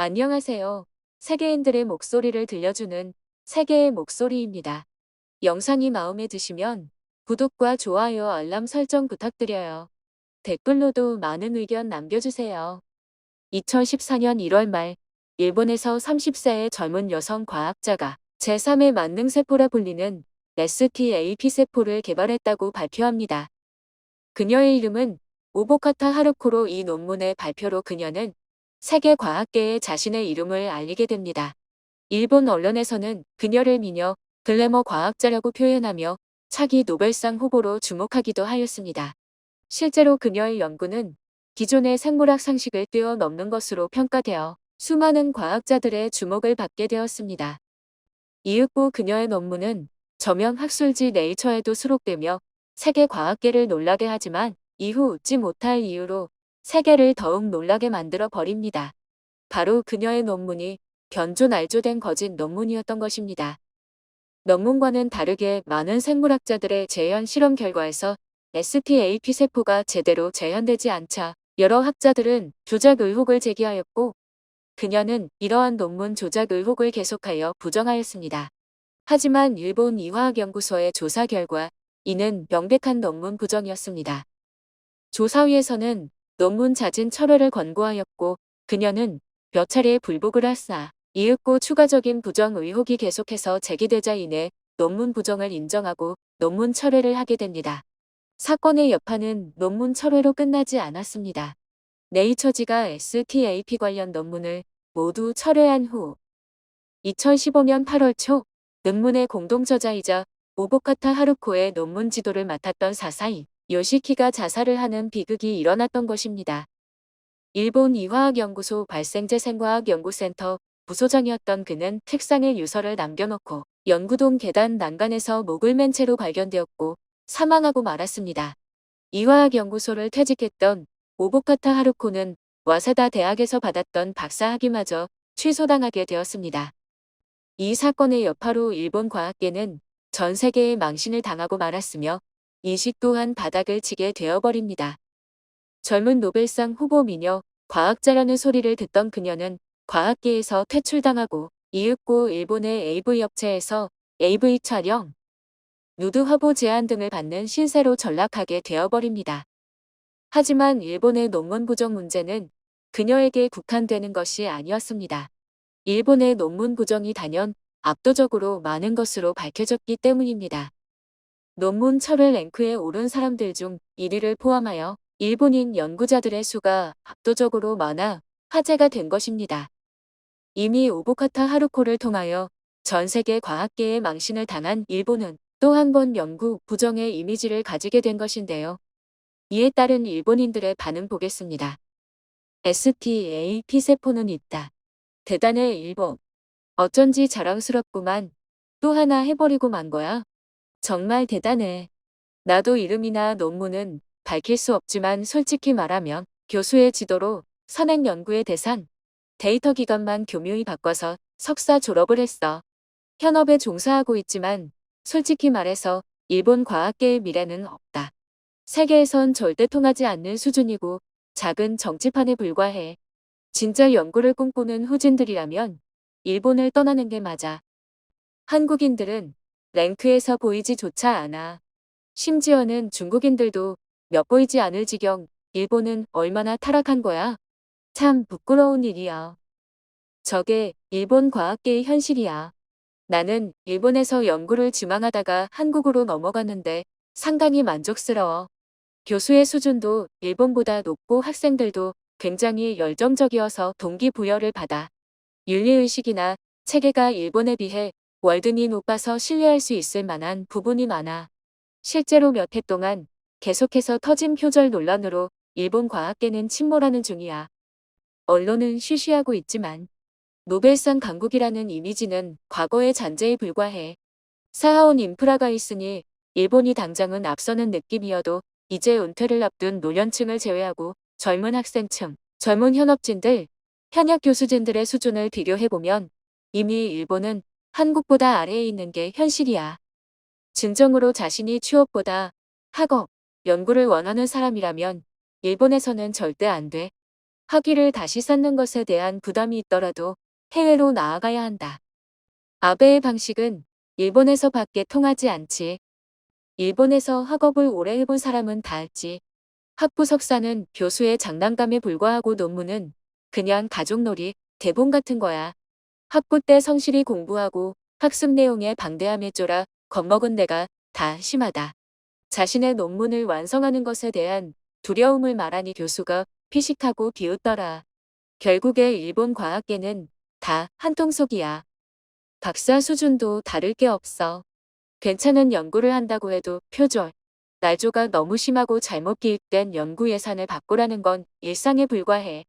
안녕하세요. 세계인들의 목소리를 들려주는 세계의 목소리입니다. 영상이 마음에 드시면 구독과 좋아요, 알람 설정 부탁드려요. 댓글로도 많은 의견 남겨주세요. 2014년 1월 말, 일본에서 30세의 젊은 여성 과학자가 제3의 만능세포라 불리는 STAP 세포를 개발했다고 발표합니다. 그녀의 이름은 오보카타 하루코로. 이 논문의 발표로 그녀는 세계 과학계에 자신의 이름을 알리게 됩니다. 일본 언론에서는 그녀를 미녀, 글래머 과학자라고 표현하며 차기 노벨상 후보로 주목하기도 하였습니다. 실제로 그녀의 연구는 기존의 생물학 상식을 뛰어넘는 것으로 평가되어 수많은 과학자들의 주목을 받게 되었습니다. 이윽고 그녀의 논문은 저명 학술지 네이처에도 수록되며 세계 과학계를 놀라게 하지만 이후 웃지 못할 이유로 세계를 더욱 놀라게 만들어 버립니다. 바로 그녀의 논문이 변조날조된 거짓 논문이었던 것입니다. 논문과는 다르게 많은 생물학자들의 재현 실험 결과에서 STAP 세포가 제대로 재현되지 않자 여러 학자들은 조작 의혹을 제기하였고, 그녀는 이러한 논문 조작 의혹을 계속하여 부정하였습니다. 하지만 일본 이화학연구소의 조사 결과 이는 명백한 논문 부정이었습니다. 조사위에서는 논문 자진 철회를 권고하였고, 그녀는 몇 차례 불복을 하사 이윽고 추가적인 부정 의혹이 계속해서 제기되자 이내 논문 부정을 인정하고 논문 철회를 하게 됩니다. 사건의 여파는 논문 철회로 끝나지 않았습니다. 네이처지가 STAP 관련 논문을 모두 철회한 후 2015년 8월 초 논문의 공동저자이자 오보카타 하루코의 논문 지도를 맡았던 사사인 요시키가 자살을 하는 비극이 일어났던 것입니다. 일본 이화학연구소 발생재생과학연구센터 부소장이었던 그는 책상에 유서를 남겨놓고 연구동 계단 난간에서 목을 맨 채로 발견되었고 사망하고 말았습니다. 이화학연구소를 퇴직했던 오보카타 하루코는 와세다 대학에서 받았던 박사학위마저 취소당하게 되었습니다. 이 사건의 여파로 일본 과학계는 전 세계에 망신을 당하고 말았으며 인식 또한 바닥을 치게 되어버립니다. 젊은 노벨상 후보 미녀, 과학자라는 소리를 듣던 그녀는 과학계에서 퇴출당하고 이윽고 일본의 AV 업체에서 AV 촬영, 누드 화보 제안 등을 받는 신세로 전락하게 되어버립니다. 하지만 일본의 논문 부정 문제는 그녀에게 국한되는 것이 아니었습니다. 일본의 논문 부정이 단연 압도적으로 많은 것으로 밝혀졌기 때문입니다. 논문 철회 랭크에 오른 사람들 중 1위를 포함하여 일본인 연구자들의 수가 압도적으로 많아 화제가 된 것입니다. 이미 오보카타 하루코를 통하여 전 세계 과학계에 망신을 당한 일본은 또 한 번 연구 부정의 이미지를 가지게 된 것인데요. 이에 따른 일본인들의 반응 보겠습니다. STAP 세포는 있다. 대단해 일본. 어쩐지 자랑스럽구만. 또 하나 해버리고 만 거야. 정말 대단해. 나도 이름이나 논문은 밝힐 수 없지만 솔직히 말하면 교수의 지도로 선행 연구의 대상, 데이터 기관만 교묘히 바꿔서 석사 졸업을 했어. 현업에 종사하고 있지만 솔직히 말해서 일본 과학계의 미래는 없다. 세계에선 절대 통하지 않는 수준이고 작은 정치판에 불과해. 진짜 연구를 꿈꾸는 후진들이라면 일본을 떠나는 게 맞아. 한국인들은 랭크에서 보이지조차 않아. 심지어는 중국인들도 몇 보이지 않을 지경. 일본은 얼마나 타락한 거야? 참 부끄러운 일이야. 저게 일본 과학계의 현실이야. 나는 일본에서 연구를 지망하다가 한국으로 넘어갔는데 상당히 만족스러워. 교수의 수준도 일본보다 높고 학생들도 굉장히 열정적이어서 동기부여를 받아. 윤리의식이나 체계가 일본에 비해 월등히 높아서 신뢰할 수 있을 만한 부분이 많아. 실제로 몇 해 동안 계속해서 터진 표절 논란으로 일본 과학계는 침몰하는 중이야. 언론은 쉬쉬하고 있지만 노벨상 강국이라는 이미지는 과거의 잔재에 불과해. 쌓아온 인프라가 있으니 일본이 당장은 앞서는 느낌이어도 이제 은퇴를 앞둔 노년층을 제외하고 젊은 학생층, 젊은 현업진들, 현역 교수진들의 수준을 비교해보면 이미 일본은 한국보다 아래에 있는 게 현실이야. 진정으로 자신이 취업보다 학업, 연구를 원하는 사람이라면 일본에서는 절대 안 돼. 학위를 다시 쌓는 것에 대한 부담이 있더라도 해외로 나아가야 한다. 아베의 방식은 일본에서 밖에 통하지 않지. 일본에서 학업을 오래 해본 사람은 다 알지. 학부 석사는 교수의 장난감에 불과하고 논문은 그냥 가족놀이, 대본 같은 거야. 학부 때 성실히 공부하고 학습 내용에 방대함에 쫄아 겁먹은 데가 다 심하다. 자신의 논문을 완성하는 것에 대한 두려움을 말하니 교수가 피식하고 비웃더라. 결국에 일본 과학계는 다 한통속이야. 박사 수준도 다를 게 없어. 괜찮은 연구를 한다고 해도 표절, 날조가 너무 심하고 잘못 기획된 연구 예산을 바꾸라는 건 일상에 불과해.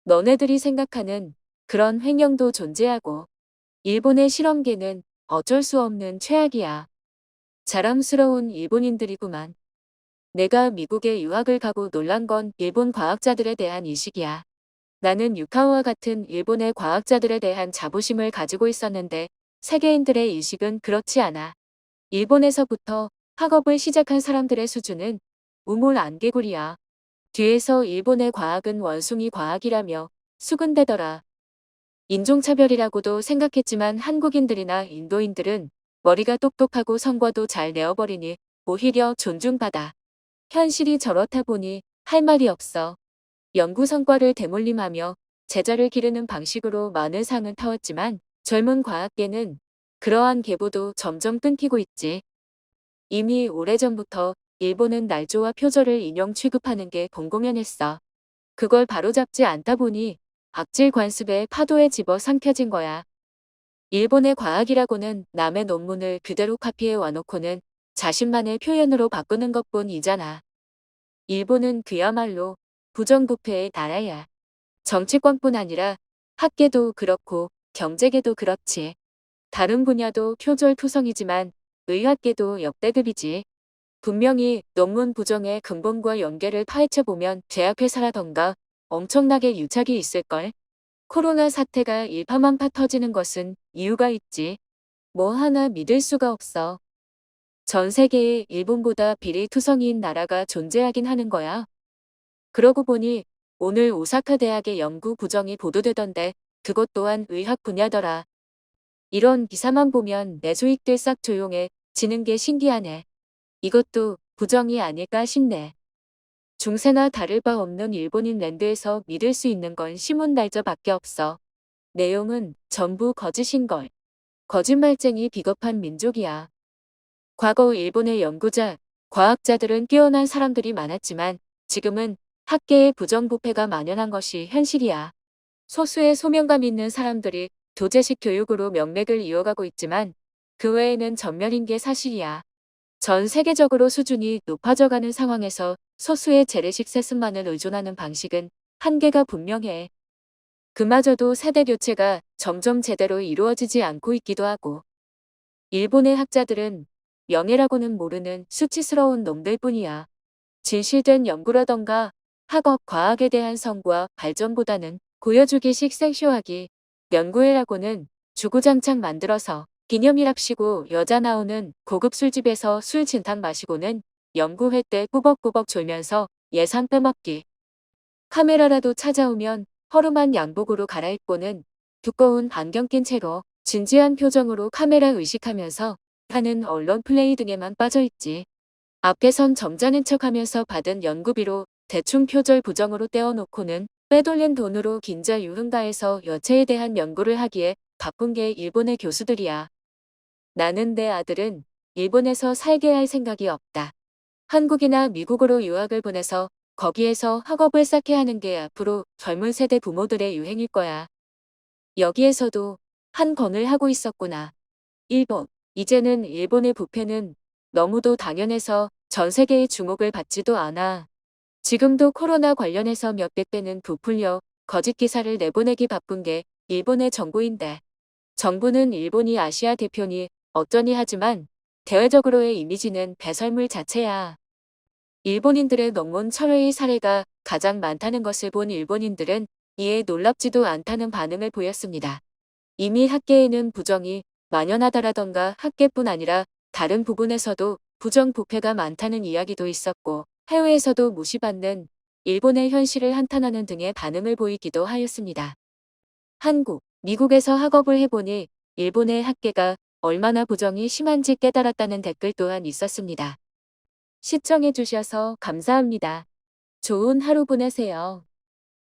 너네들이 생각하는 그런 횡령도 존재하고 일본의 실험계는 어쩔 수 없는 최악이야. 자랑스러운 일본인들이구만. 내가 미국에 유학을 가고 놀란 건 일본 과학자들에 대한 인식이야. 나는 유카오와 같은 일본의 과학자들에 대한 자부심을 가지고 있었는데 세계인들의 인식은 그렇지 않아. 일본에서부터 학업을 시작한 사람들의 수준은 우물 안개구리야. 뒤에서 일본의 과학은 원숭이 과학이라며 수군대더라. 인종차별이라고도 생각했지만 한국인들이나 인도인들은 머리가 똑똑하고 성과도 잘 내어버리니 오히려 존중받아. 현실이 저렇다 보니 할 말이 없어. 연구 성과를 대물림하며 제자를 기르는 방식으로 많은 상은 타왔지만 젊은 과학계는 그러한 계보도 점점 끊기고 있지. 이미 오래전부터 일본은 날조와 표절을 인용 취급하는 게 공공연했어. 그걸 바로잡지 않다 보니 악질 관습의 파도에 집어삼켜진 거야. 일본의 과학이라고는 남의 논문을 그대로 카피해 와놓고는 자신만의 표현으로 바꾸는 것뿐이잖아. 일본은 그야말로 부정부패의 나라야. 정치권뿐 아니라 학계도 그렇고 경제계도 그렇지. 다른 분야도 표절투성이지만 의학계도 역대급이지. 분명히 논문 부정의 근본과 연계를 파헤쳐보면 제약회사라던가 엄청나게 유착이 있을걸. 코로나 사태가 일파만파 터지는 것은 이유가 있지. 뭐 하나 믿을 수가 없어. 전 세계에 일본보다 비리투성이인 나라가 존재하긴 하는 거야. 그러고 보니 오늘 오사카 대학의 연구 부정이 보도되던데 그것 또한 의학 분야더라. 이런 기사만 보면 내 수익들 싹 조용해 지는 게 신기하네. 이것도 부정이 아닐까 싶네. 중세나 다를 바 없는 일본인 랜드에서 믿을 수 있는 건 신문 날짜밖에 없어. 내용은 전부 거짓인걸. 거짓말쟁이 비겁한 민족이야. 과거 일본의 연구자, 과학자들은 뛰어난 사람들이 많았지만 지금은 학계의 부정부패가 만연한 것이 현실이야. 소수의 소명감 있는 사람들이 도제식 교육으로 명맥을 이어가고 있지만 그 외에는 전멸인 게 사실이야. 전 세계적으로 수준이 높아져가는 상황에서 소수의 재래식 세습만을 의존하는 방식은 한계가 분명해. 그마저도 세대 교체가 점점 제대로 이루어지지 않고 있기도 하고. 일본의 학자들은 명예라고는 모르는 수치스러운 놈들 뿐이야. 진실된 연구라던가 학업, 과학에 대한 성과 발전보다는 보여주기식 생쇼하기, 연구회라고는 주구장창 만들어서 기념일합시고 여자 나오는 고급 술집에서 술 진탕 마시고는 연구회 때 꾸벅꾸벅 졸면서 예산 빼먹기. 카메라라도 찾아오면 허름한 양복으로 갈아입고는 두꺼운 안경 낀 채로 진지한 표정으로 카메라 의식하면서 하는 언론 플레이 등에만 빠져있지. 앞에선 점잖은 척하면서 받은 연구비로 대충 표절 부정으로 떼어놓고는 빼돌린 돈으로 긴자 유흥가에서 여체에 대한 연구를 하기에 바쁜 게 일본의 교수들이야. 나는 내 아들은 일본에서 살게 할 생각이 없다. 한국이나 미국으로 유학을 보내서 거기에서 학업을 쌓게 하는 게 앞으로 젊은 세대 부모들의 유행일 거야. 여기에서도 한 건을 하고 있었구나. 일본. 이제는 일본의 부패는 너무도 당연해서 전 세계의 주목을 받지도 않아. 지금도 코로나 관련해서 몇백 배는 부풀려 거짓 기사를 내보내기 바쁜 게 일본의 정부인데. 정부는 일본이 아시아 대표니 어쩌니 하지만 대외적으로의 이미지는 배설물 자체야. 일본인들의 논문 철회의 사례가 가장 많다는 것을 본 일본인들은 이에 놀랍지도 않다는 반응을 보였습니다. 이미 학계에는 부정이 만연하다라던가 학계뿐 아니라 다른 부분에서도 부정부패가 많다는 이야기도 있었고 해외에서도 무시받는 일본의 현실을 한탄하는 등의 반응을 보이기도 하였습니다. 한국, 미국에서 학업을 해보니 일본의 학계가 얼마나 부정이 심한지 깨달았다는 댓글 또한 있었습니다. 시청해주셔서 감사합니다. 좋은 하루 보내세요.